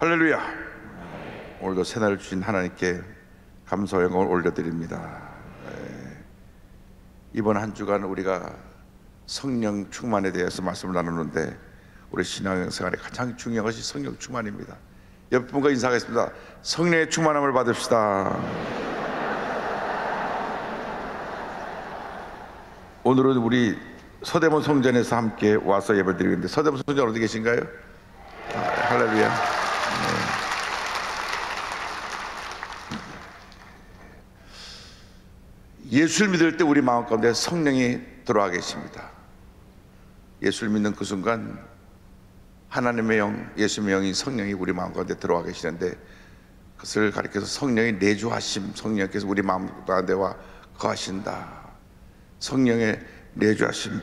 할렐루야. 오늘도 새날을 주신 하나님께 감사와 영광을 올려드립니다. 이번 한 주간 우리가 성령 충만에 대해서 말씀을 나누는데 우리 신앙생활에 가장 중요한 것이 성령 충만입니다. 옆 분과 인사하겠습니다. 성령의 충만함을 받읍시다. 오늘은 우리 서대문 성전에서 함께 와서 예배드리고 있는데, 서대문 성전 어디 계신가요? 할렐루야. 예수를 믿을 때 우리 마음 가운데 성령이 들어와 계십니다. 예수를 믿는 그 순간 하나님의 영, 예수님의 영인 성령이 우리 마음 가운데 들어와 계시는데, 그것을 가리켜서 성령의 내주하심, 성령께서 우리 마음 가운데 와 거하신다. 성령의 내주하심,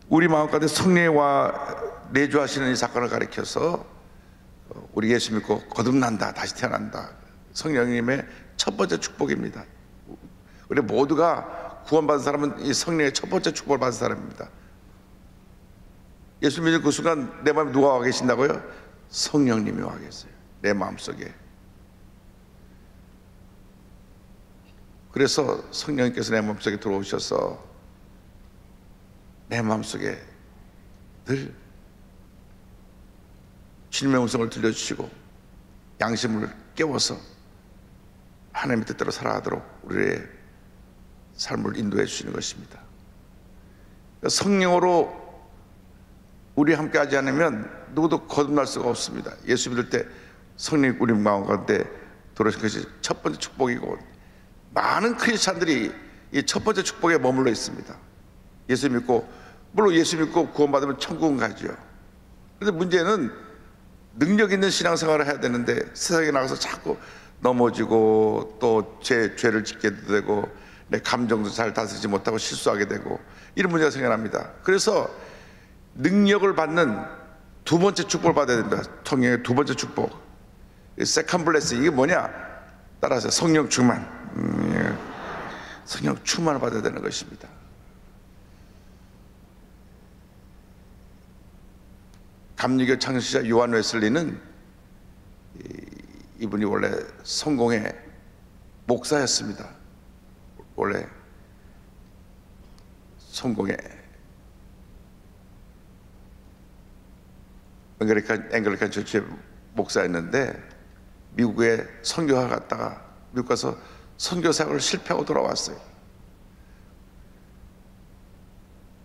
우리 마음 가운데 성령이 와 내주하시는 이 사건을 가리켜서 우리 예수 믿고 거듭난다, 다시 태어난다, 성령님의 첫 번째 축복입니다. 우리 모두가 구원받은 사람은 이 성령의 첫 번째 축복을 받은 사람입니다. 예수 믿는 그 순간 내 마음에 누가 와 계신다고요? 성령님이 와 계세요, 내 마음속에. 그래서 성령님께서 내 마음속에 들어오셔서 내 마음속에 늘 주님의 음성을 들려주시고 양심을 깨워서 하나님의 뜻대로 살아가도록 우리의 삶을 인도해 주시는 것입니다. 성령으로 우리 함께 하지 않으면 누구도 거듭날 수가 없습니다. 예수 믿을 때 성령이 우리 마음 가운데 들어오신 것이 첫 번째 축복이고, 많은 크리스찬들이 이 첫 번째 축복에 머물러 있습니다. 예수 믿고, 물론 예수 믿고 구원받으면 천국은 가죠. 그런데 문제는 능력 있는 신앙생활을 해야 되는데 세상에 나가서 자꾸 넘어지고 또 죄를 짓게 되고 내 감정도 잘 다스리지 못하고 실수하게 되고 이런 문제가 생겨납니다. 그래서 능력을 받는 두 번째 축복을 받아야 됩니다. 성령의 두 번째 축복, 세컨 블레싱. 이게 뭐냐? 따라서 성령 충만, 성령 충만을 받아야 되는 것입니다. 감리교 창시자 요한 웨슬리는 이분이 원래 성공의 목사였습니다. 원래 성공의 앵글리칸 처치의 목사였는데 미국에 선교사 갔다가 미국 가서 선교 사역을 실패하고 돌아왔어요.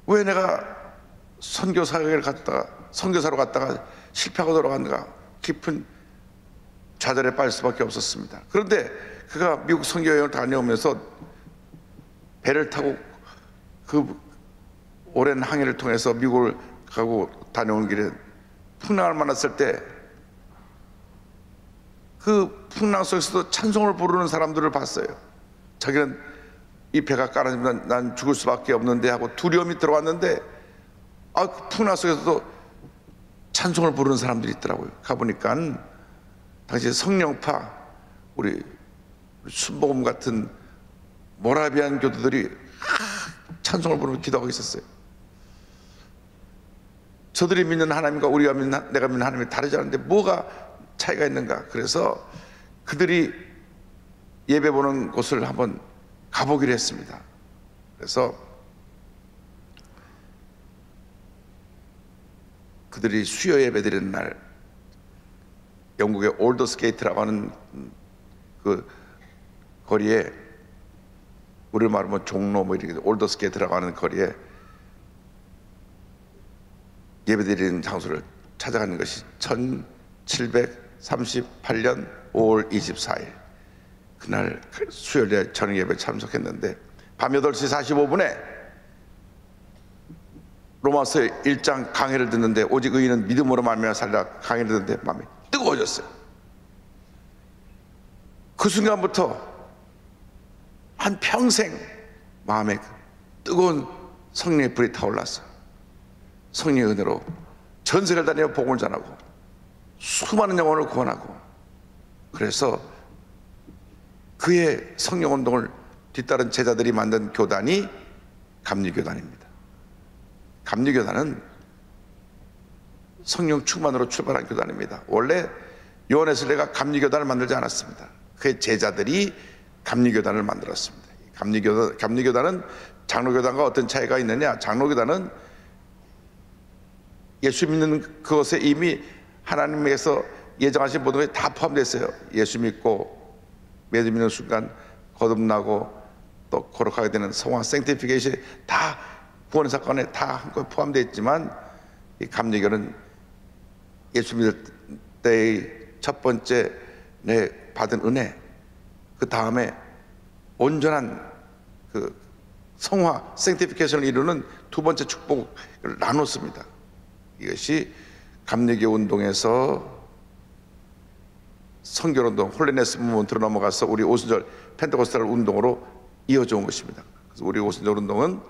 왜 내가 선교 사역을 갔다가 선교사로 갔다가 실패하고 돌아갔는가? 깊은 좌절에 빠질 수밖에 없었습니다. 그런데 그가 미국 선교 여행을 다녀오면서 배를 타고 그 오랜 항해를 통해서 미국을 가고 다녀온 길에 풍랑을 만났을 때 그 풍랑 속에서도 찬송을 부르는 사람들을 봤어요. 자기는 이 배가 깔아지면 난 죽을 수밖에 없는데 하고 두려움이 들어왔는데, 그 풍랑 속에서도 찬송을 부르는 사람들이 있더라고요. 가보니까 당시 성령파, 우리 순복음 같은 모라비안 교도들이 찬송을 부르며 기도하고 있었어요. 저들이 믿는 하나님과 우리가 믿는, 내가 믿는 하나님이 다르지 않은데 뭐가 차이가 있는가? 그래서 그들이 예배 보는 곳을 한번 가보기로 했습니다. 그래서 그들이 수요 예배 드리는 날, 영국의 올더스게이트라고 하는 그 거리에, 우리 말하면 종로 뭐 이렇게 올더스게이트라고 하는 거리에 예배 드리는 장소를 찾아가는 것이 1738년 5월 24일 그날 수요일에 저녁 예배에 참석했는데, 밤 8시 45분에 로마서 1장 강해를 듣는데, 오직 의인은 믿음으로 말미암아 살리라 강해를 듣는데 마음이 뜨거워졌어요. 그 순간부터 한 평생 마음에 뜨거운 성령의 불이 타올랐어요. 성령의 은혜로 전 세계를 다니며 복음을 전하고 수많은 영혼을 구원하고, 그래서 그의 성령 운동을 뒤따른 제자들이 만든 교단이 감리교단입니다. 감리교단은 성령 충만으로 출발한 교단입니다. 원래 요한의 내가 감리교단을 만들지 않았습니다. 그의 제자들이 감리교단을 만들었습니다. 감리교단은 장로교단과 어떤 차이가 있느냐? 장로교단은 예수 믿는 그것에 이미 하나님께서 예정하신 모든 것이 다 포함되어 있어요. 예수 믿고 믿는 순간 거듭나고 또 거룩하게 되는 성화 생티피케이션이 다 구원의 사건에 다 한꺼번에 포함되어 있지만, 이 감리교는 예수 믿을 때의 첫 번째 내 받은 은혜, 그 다음에 온전한 그 성화 생티피케이션을 이루는 두 번째 축복을 나눴습니다. 이것이 감리교 운동에서 성결운동, 홀리네스 무브먼트로 넘어가서 우리 오순절 펜테코스탈 운동으로 이어져 온 것입니다. 그래서 우리 오순절 운동은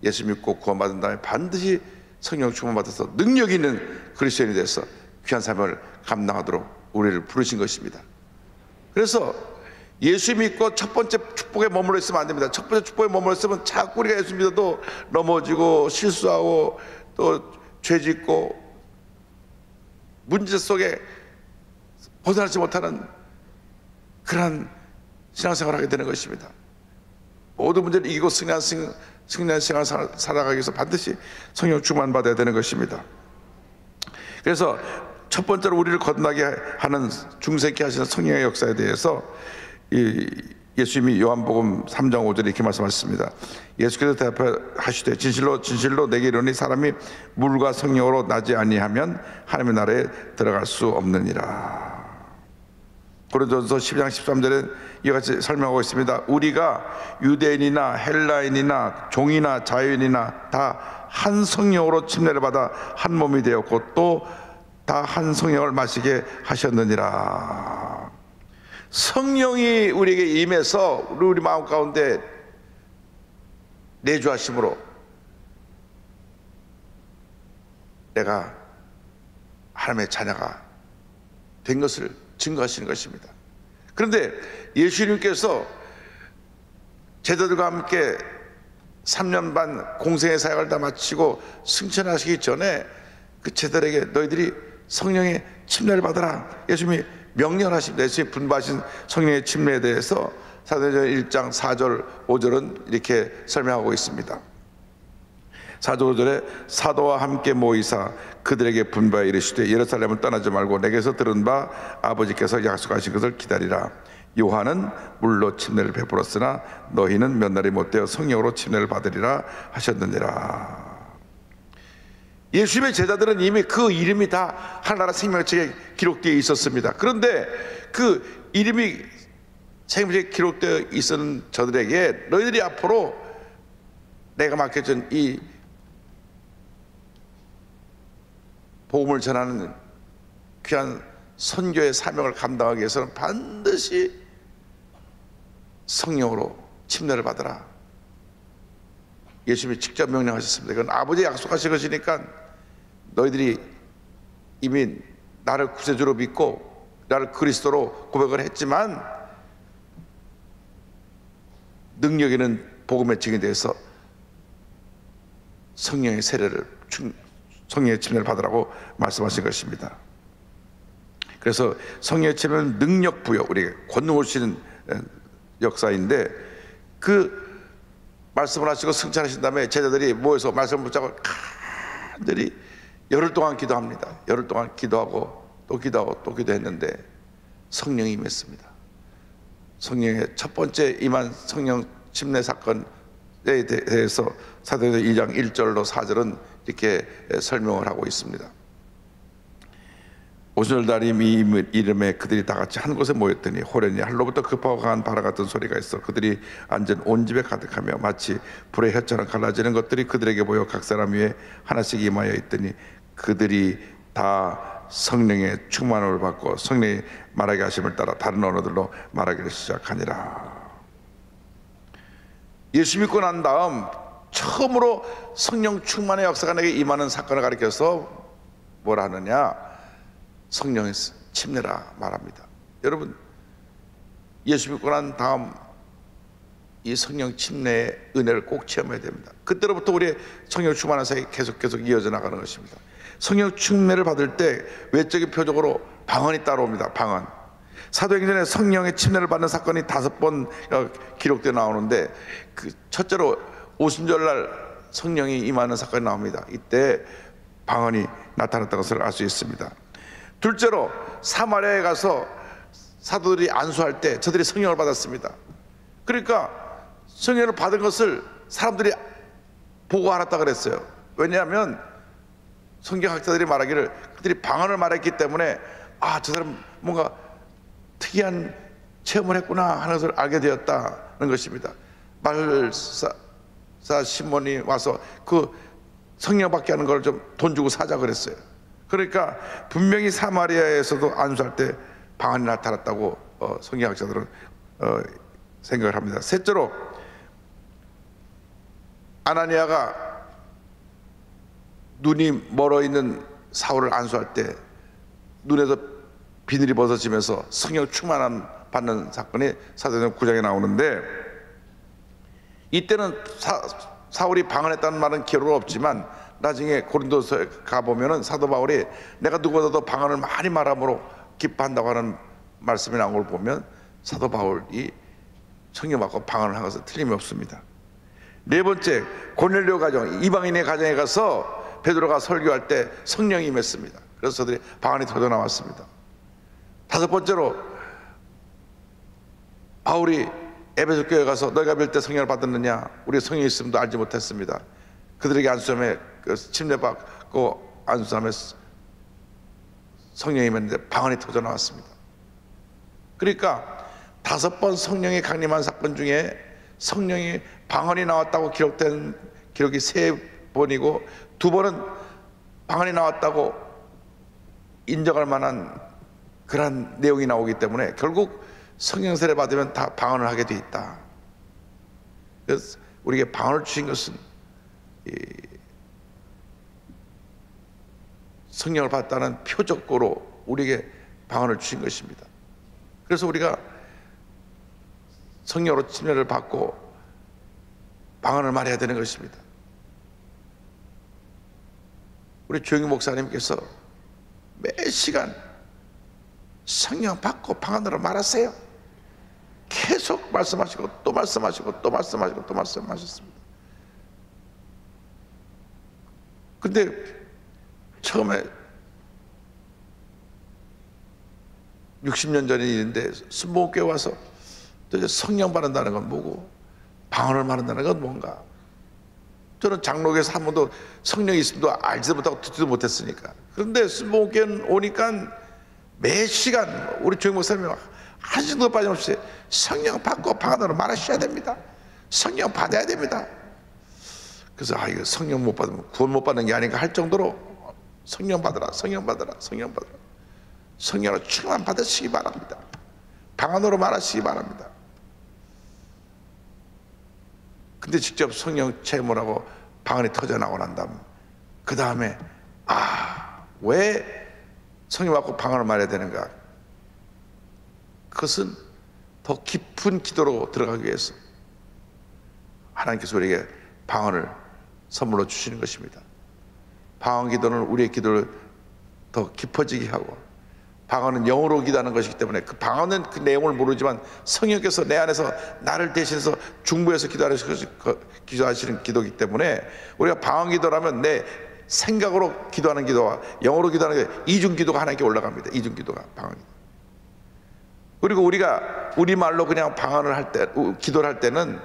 예수 믿고 구원받은 다음에 반드시 성령 충만받아서 능력 있는 그리스도인이 돼서 귀한 삶을 감당하도록 우리를 부르신 것입니다. 그래서 예수 믿고 첫 번째 축복에 머물러 있으면 안 됩니다. 첫 번째 축복에 머물러 있으면 자꾸 우리가 예수 믿어도 넘어지고 실수하고 또 죄짓고 문제 속에 벗어나지 못하는 그러한 신앙생활을 하게 되는 것입니다. 모든 문제를 이기고 승리한 생활을 살아가기 위해서 반드시 성령 충만받아야 되는 것입니다. 그래서 첫 번째로 우리를 거듭나게 하는 중생케 하시는 성령의 역사에 대해서 예수님이 요한복음 3장 5절에 이렇게 말씀하셨습니다. 예수께서 대답하시되 진실로 진실로 내게 이르노니 사람이 물과 성령으로 나지 아니하면 하나님의 나라에 들어갈 수 없느니라. 고린도전서 12장 13절에 이와 같이 설명하고 있습니다. 우리가 유대인이나 헬라인이나 종이나 자유인이나 다 한 성령으로 침례를 받아 한 몸이 되었고 또 다 한 성령을 마시게 하셨느니라. 성령이 우리에게 임해서 우리 마음 가운데 내주하심으로 내가 하나님의 자녀가 된 것을 증거하시는 것입니다. 그런데 예수님께서 제자들과 함께 3년 반 공생의 사역을 다 마치고 승천하시기 전에 그 제자들에게 너희들이 성령의 침례를 받아라, 예수님이 명령하십니다. 예수님이 분부하신 성령의 침례에 대해서 사도행전 1장 4절 5절은 이렇게 설명하고 있습니다. 4절 5절에 사도와 함께 모이사 그들에게 분부하여 이르시되 예루살렘을 떠나지 말고 내게서 들은 바 아버지께서 약속하신 것을 기다리라. 요한은 물로 침례를 베풀었으나 너희는 몇 날이 못되어 성령으로 침례를 받으리라 하셨느니라. 예수님의 제자들은 이미 그 이름이 다 하나나라 생명책에 기록되어 있었습니다. 그런데 그 이름이 생명책에 기록되어 있었는 저들에게 너희들이 앞으로 내가 맡겨준 이 복음을 전하는 귀한 선교의 사명을 감당하기 위해서는 반드시 성령으로 침례를 받으라. 예수님이 직접 명령하셨습니다. 이건 아버지 약속하신 것이니까 너희들이 이미 나를 구세주로 믿고 나를 그리스도로 고백을 했지만 능력 있는 복음의 증인에 대해서 성령의 세례를 성령의 침례를 받으라고 말씀하신 것입니다. 그래서 성령의 침례는 능력 부여, 우리에게 권능을 주시는 역사인데 그 말씀을 하시고 승천하신 다음에 제자들이 모여서 말씀을 붙잡고 간절히 열흘 동안 기도합니다. 열흘 동안 기도하고 또 기도하고 또 기도했는데 성령이 임했습니다. 성령의 첫 번째 임한 성령 침례 사건에 대해서 사도행전 2장 1절로 4절은 이렇게 설명을 하고 있습니다. 오순절날이 이름에 그들이 다 같이 한 곳에 모였더니 호련히 할로부터 급하고 강한 바람 같은 소리가 있어 그들이 앉은 온 집에 가득하며 마치 불의 혀처럼 갈라지는 것들이 그들에게 보여 각 사람 위에 하나씩 임하여 있더니 그들이 다 성령의 충만함을 받고 성령이 말하게 하심을 따라 다른 언어들로 말하기를 시작하니라. 예수 믿고 난 다음 처음으로 성령 충만의 역사가 내게 임하는 사건을 가리켜서 뭐라 하느냐, 성령의 침례라 말합니다. 여러분, 예수 믿고 난 다음 이 성령 침례의 은혜를 꼭 체험해야 됩니다. 그때로부터 우리의 성령 충만한 사역이 계속 이어져 나가는 것입니다. 성령 충만을 받을 때 외적인 표적으로 방언이 따라옵니다. 방언. 사도행전에 성령의 침례를 받는 사건이 5번 기록되어 나오는데, 그 첫째로 오순절날 성령이 임하는 사건이 나옵니다. 이때 방언이 나타났다는 것을 알 수 있습니다. 둘째로 사마리아에 가서 사도들이 안수할 때 저들이 성령을 받았습니다. 그러니까 성령을 받은 것을 사람들이 보고 알았다 그랬어요. 왜냐하면 성경학자들이 말하기를 그들이 방언을 말했기 때문에 저 사람 뭔가 특이한 체험을 했구나 하는 것을 알게 되었다는 것입니다. 말사 시몬이 와서 그 성령 받게 하는 걸 좀 돈 주고 사자 그랬어요. 그러니까 분명히 사마리아에서도 안수할 때 방언이 나타났다고 성경학자들은 생각을 합니다. 셋째로 아나니아가 눈이 멀어 있는 사울을 안수할 때 눈에서 비늘이 벗어지면서 성령 충만함 받는 사건이 사도행전 9장에 나오는데, 이때는 사울이 방언했다는 말은 기록 없지만 나중에 고린도서에 가보면은 사도 바울이 내가 누구보다도 방언을 많이 말함으로 기뻐한다고 하는 말씀이 나온 걸 보면 사도 바울이 성령 받고 방언을 한 것은 틀림이 없습니다. 네 번째, 고넬료 가정, 이방인의 가정에 가서 베드로가 설교할 때 성령이 임했습니다. 그래서 저들이 방언이 터져 나왔습니다. 다섯 번째로 바울이 에베소 교회에 가서 너희가 믿을 때 성령을 받았느냐, 우리 성령이 있음도 알지 못했습니다. 그들에게 안수함에 침례받고 안수함에 성령이 임했는데 방언이 터져 나왔습니다. 그러니까 5번 성령이 강림한 사건 중에 성령이 방언이 나왔다고 기록된 기록이 3번이고 2번은 방언이 나왔다고 인정할 만한 그런 내용이 나오기 때문에 결국 성령 세례 받으면 다 방언을 하게 돼 있다. 그래서 우리에게 방언을 주신 것은 성령을 받았다는 표적으로 우리에게 방언을 주신 것입니다. 그래서 우리가 성령으로 침례를 받고 방언을 말해야 되는 것입니다. 우리 조영희 목사님께서 매 시간 성령 받고 방언으로 말하세요. 계속 말씀하시고 또 말씀하시고 또 말씀하시고 또 말씀하셨습니다. 근데 처음에 60년 전의 일인데 순복음교회 와서 도대체 성령 받는다는 건 뭐고 방언을 말한다는 건 뭔가, 저는 장로교에서 한 번도 성령이 있음도 알지도 못하고 듣지도 못했으니까. 그런데 순복음교회 오니까 매 시간 우리 조영 목사님이 한시도 빠짐없이 성령 받고 방언으로 말하셔야 됩니다. 성령 받아야 됩니다. 그래서 이거 성령 못 받으면 구원 못 받는 게 아닌가 할 정도로 성령 받으라, 성령 받으라, 성령 받으라, 성령으로 충만 받으시기 바랍니다. 방언으로 말하시기 바랍니다. 근데 직접 성령 체험을 하고 방언이 터져 나오고 난 다음 그 다음에 왜 성령 받고 방언을 말해야 되는가? 그것은 더 깊은 기도로 들어가기 위해서 하나님께서 우리에게 방언을 선물로 주시는 것입니다. 방언 기도는 우리의 기도를 더 깊어지게 하고, 방언은 영어로 기도하는 것이기 때문에 그 방언은 그 내용을 모르지만 성령께서 내 안에서 나를 대신해서 중보해서 기도하시는 기도이기 때문에 우리가 방언 기도라면 내 생각으로 기도하는 기도와 영어로 기도하는 게 이중 기도가 하나님께 올라갑니다. 이중 기도가 방언 기도. 그리고 우리가 우리말로 그냥 방언을 할 때, 기도를 할 때는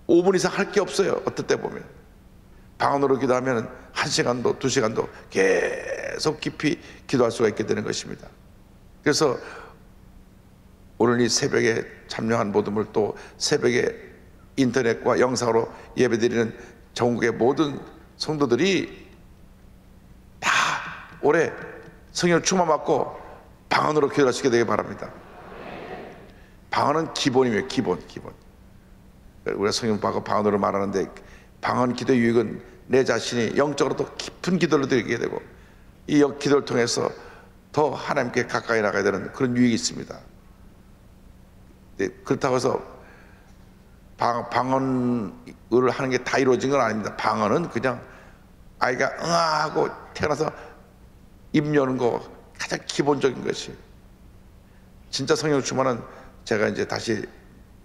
5분 이상 할 게 없어요. 어떨 때 보면 방언으로 기도하면 1시간도 2시간도 계속 깊이 기도할 수가 있게 되는 것입니다. 그래서 오늘 이 새벽에 참여한 모든 분을, 또 새벽에 인터넷과 영상으로 예배드리는 전국의 모든 성도들이 다 올해 성령 충만 받고 방언으로 기도하시게 되기 바랍니다. 방언은 기본이에요. 기본. 우리가 성령 받고 방언으로 말하는데, 방언 기도의 유익은 내 자신이 영적으로 더 깊은 기도를 드리게 되고 이 기도를 통해서 더 하나님께 가까이 나가야 되는 그런 유익이 있습니다. 그렇다고 해서 방언을 하는 게 다 이루어진 건 아닙니다. 방언은 그냥 아이가 응아하고 태어나서 입 여는 거 가장 기본적인 것이. 진짜 성령 충만은 제가 이제 다시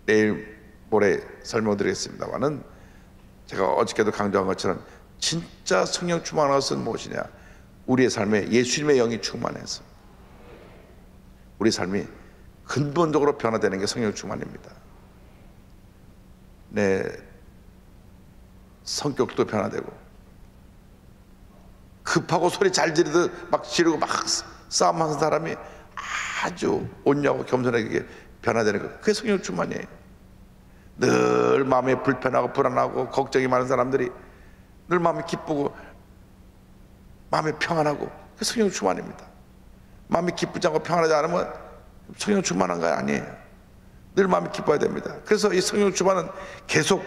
내일 모레 설명드리겠습니다만은, 제가 어저께도 강조한 것처럼 진짜 성령 충만한 것은 무엇이냐? 우리의 삶에 예수님의 영이 충만해서 우리 삶이 근본적으로 변화되는 게 성령 충만입니다. 내 성격도 변화되고, 급하고 소리 잘 지르듯 막 지르고 막 싸움하는 사람이 아주 온유하고 겸손하게 변화되는 거, 그게 성령 충만이에요. 늘 마음이 불편하고 불안하고 걱정이 많은 사람들이 늘 마음이 기쁘고 마음이 평안하고, 그게 성령 충만입니다. 마음이 기쁘지 않고 평안하지 않으면 성령 충만한 거 아니에요. 늘 마음이 기뻐야 됩니다. 그래서 이 성령 충만은 계속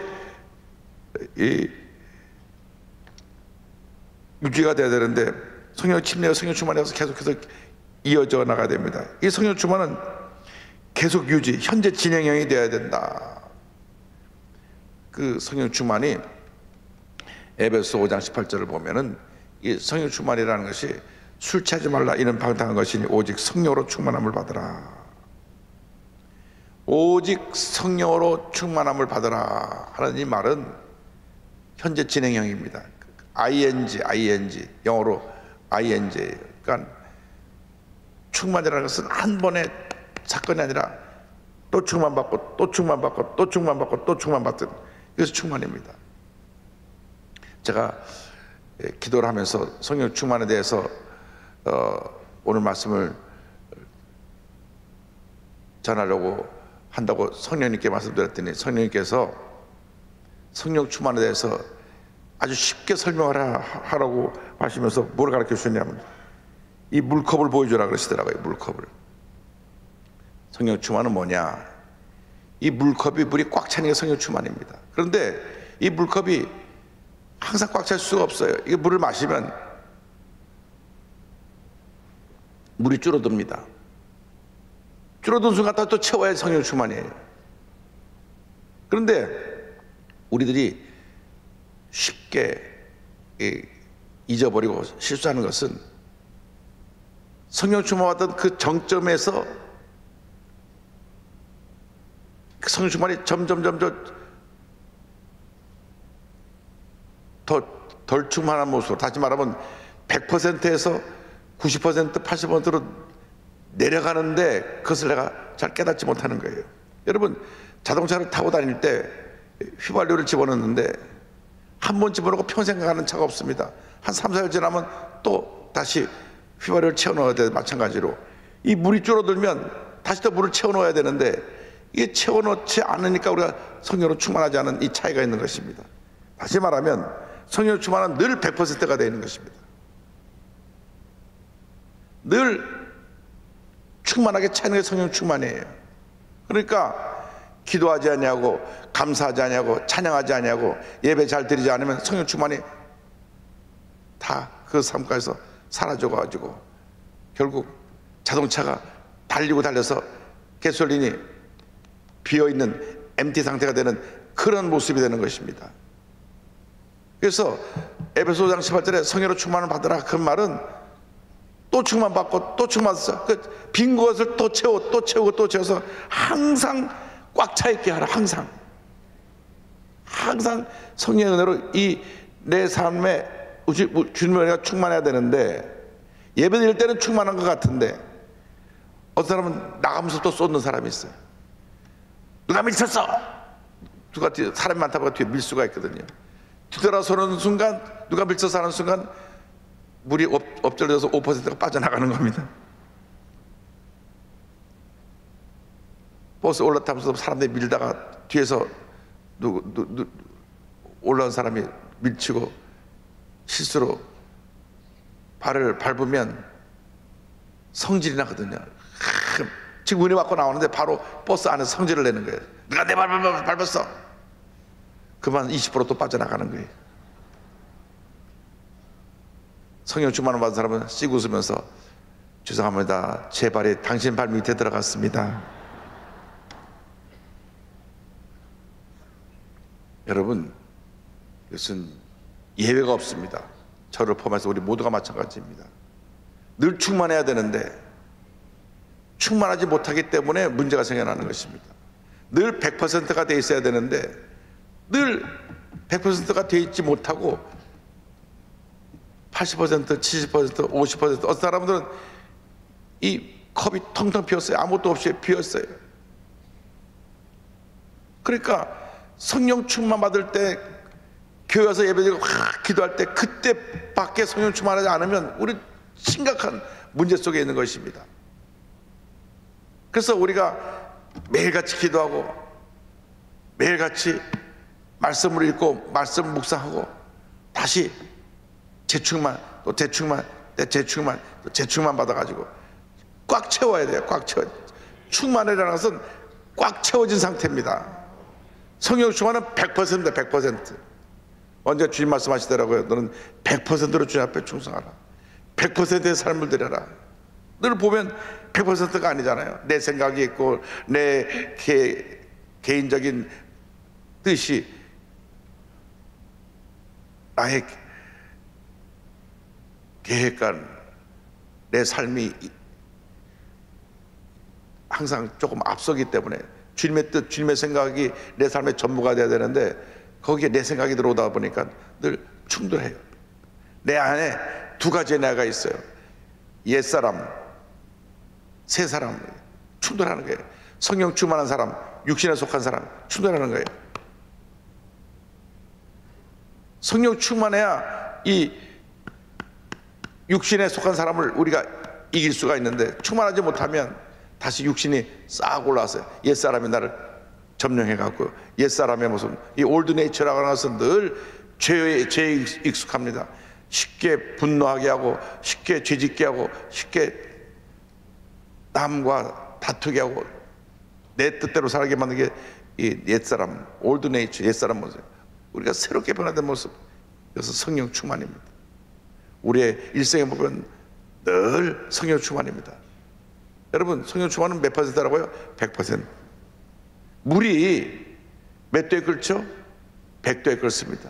유지가 돼야 되는데, 성령 침례와 성령 충만에서 계속해서 이어져 나가야 됩니다. 이 성령 충만은 계속 유지, 현재 진행형이 되어야 된다. 그 성령 충만이 에베소 5장 18절을 보면은, 이 성령 충만이라는 것이 술 취하지 말라 이는 방탕한 것이니 오직 성령으로 충만함을 받으라. 오직 성령으로 충만함을 받으라 하는 이 말은 현재 진행형입니다. ing 영어로 ing. 그러니까 충만이라는 것은 한 번의 사건이 아니라 또 충만받고 또 충만받고 또 충만받고 또 충만받던, 그래서 충만입니다. 제가 기도를 하면서 성령 충만에 대해서 오늘 말씀을 전하려고 한다고 성령님께 말씀드렸더니, 성령님께서 성령 충만에 대해서 아주 쉽게 설명을 하라고 하시면서 뭘 가르쳐 주셨냐면, 이 물컵을 보여주라 그러시더라고요. 물컵을. 성령 충만은 뭐냐? 이 물컵이 물이 꽉 차는 게 성령 충만입니다. 그런데 이 물컵이 항상 꽉 찰 수가 없어요. 이게 물을 마시면 물이 줄어듭니다. 줄어든 순간 또 채워야 성령 충만이에요. 그런데 우리들이 쉽게 잊어버리고 실수하는 것은, 성령 충만받던 그 정점에서 그 성령 충만이 점점 덜 충만한 모습으로, 다시 말하면 100%에서 90%, 80%로 내려가는데 그것을 내가 잘 깨닫지 못하는 거예요. 여러분, 자동차를 타고 다닐 때 휘발유를 집어넣는데 한 번 집어넣고 평생 가는 차가 없습니다. 한 3, 4일 지나면 또 다시 휘발유를 채워 넣어야 돼. 마찬가지로 이 물이 줄어들면 다시 또 물을 채워 넣어야 되는데, 이게 채워 넣지 않으니까 우리가 성령으로 충만하지 않은 이 차이가 있는 것입니다. 다시 말하면 성령 충만은 늘 100%가 되어 있는 것입니다. 늘 충만하게 차는 게 성령 충만이에요. 그러니까 기도하지 않냐고, 감사하지 않냐고, 찬양하지 않냐고, 예배 잘 드리지 않으면 성령 충만이 다 그 삶 가운데서 사라져가지고 결국 자동차가 달리고 달려서 가솔린이 비어있는 MT 상태가 되는 그런 모습이 되는 것입니다. 그래서 에베소 5장 18절에 성령으로 충만을 받으라, 그 말은 또 충만받고 또 충만해서 그 빈 것을 또 채우고 또 채우고 또 채워서 항상 꽉 차 있게 하라. 항상 성령의 은혜로 이 내 삶에 주님의 은혜가 충만해야 되는데, 예배 드릴 때는 충만한 것 같은데 어떤 사람은 나가면서 또 쏟는 사람이 있어요. 누가 밀쳤어? 누가 사람이 많다 보니까 뒤에 밀수가 있거든요. 뒤돌아서는 순간, 누가 밀쳐서 하는 순간 물이 엎질러져서 5%가 빠져나가는 겁니다. 버스 올라타면서 사람들이 밀다가 뒤에서 올라온 사람이 밀치고 실수로 발을 밟으면 성질이 나거든요. 지금 은혜 받고 나오는데 바로 버스 안에서 성질을 내는 거예요. 내가 내 발 밟았어. 그만 20%또 빠져나가는 거예요. 성령 충만을 받은 사람은 씩 웃으면서 죄송합니다. 제 발이 당신 발 밑에 들어갔습니다. 여러분, 이것은 예외가 없습니다. 저를 포함해서 우리 모두가 마찬가지입니다. 늘 충만해야 되는데 충만하지 못하기 때문에 문제가 생겨나는 것입니다. 늘 100%가 돼 있어야 되는데 늘 100%가 돼 있지 못하고 80%, 70%, 50% 어떤 사람들은 이 컵이 텅텅 비었어요. 아무것도 없이 비었어요. 그러니까 성령 충만 받을 때 교회 와서 예배드리고 기도할 때 그때밖에 성령 충만하지 않으면 우리 심각한 문제 속에 있는 것입니다. 그래서 우리가 매일같이 기도하고 매일같이 말씀을 읽고 말씀 묵상하고 다시 재충만 또 재충만 또 재충만 또 재충만 받아가지고 꽉 채워야 돼요. 꽉 채워. 충만이라는 것은 꽉 채워진 상태입니다. 성령 충만은 100%입니다. 100%. 언제 주님 말씀하시더라고요. 너는 100%로 주님 앞에 충성하라. 100%의 삶을 드려라. 늘 보면 100%가 아니잖아요. 내 생각이 있고 내 개인적인 뜻이 나의 계획과 내 삶이 항상 조금 앞서기 때문에 주님의 뜻, 주님의 생각이 내 삶의 전부가 돼야 되는데 거기에 내 생각이 들어오다 보니까 늘 충돌해요. 내 안에 두 가지의 내가 있어요. 옛사람, 새사람 충돌하는 거예요. 성령 충만한 사람, 육신에 속한 사람 충돌하는 거예요. 성령 충만해야 이 육신에 속한 사람을 우리가 이길 수가 있는데 충만하지 못하면 다시 육신이 싹 올라와서 옛사람이 나를 점령해갖고 옛사람의 모습, 이 올드 네이처라고 하는 것은 늘 죄에 익숙합니다. 쉽게 분노하게 하고 쉽게 죄짓게 하고 쉽게 남과 다투게 하고 내 뜻대로 살게 만드는 게 이 옛사람, 올드 네이처, 옛사람 모습. 우리가 새롭게 변화된 모습, 그래서 성령 충만입니다. 우리의 일생에 보면 늘 성령 충만입니다. 여러분, 성령 충만은 몇 퍼센트라고요? 100%. 물이 몇 도에 끓죠? 100도에 끓습니다.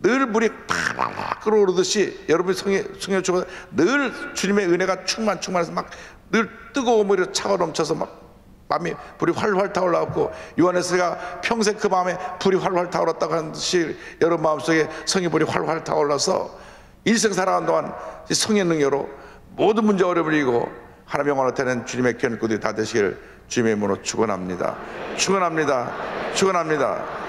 늘 물이 팍팍 끓어오르듯이 여러분의 성령 충만, 늘 주님의 은혜가 충만해서 막 늘 뜨거운 물이 차고 넘쳐서 막 밤이 불이 활활 타올라갖고 요한에서가 평생 그 밤에 불이 활활 타올랐다고 하는 듯이 여러분 마음속에 성의 불이 활활 타올라서 일생 살아가는 동안 성의 능력으로 모든 문제 어려움을 이기고 하나님 영광을 나타내는 주님의 견고들이 다 되시길 주님의 이름으로 축원합니다. 축원합니다. 축원합니다.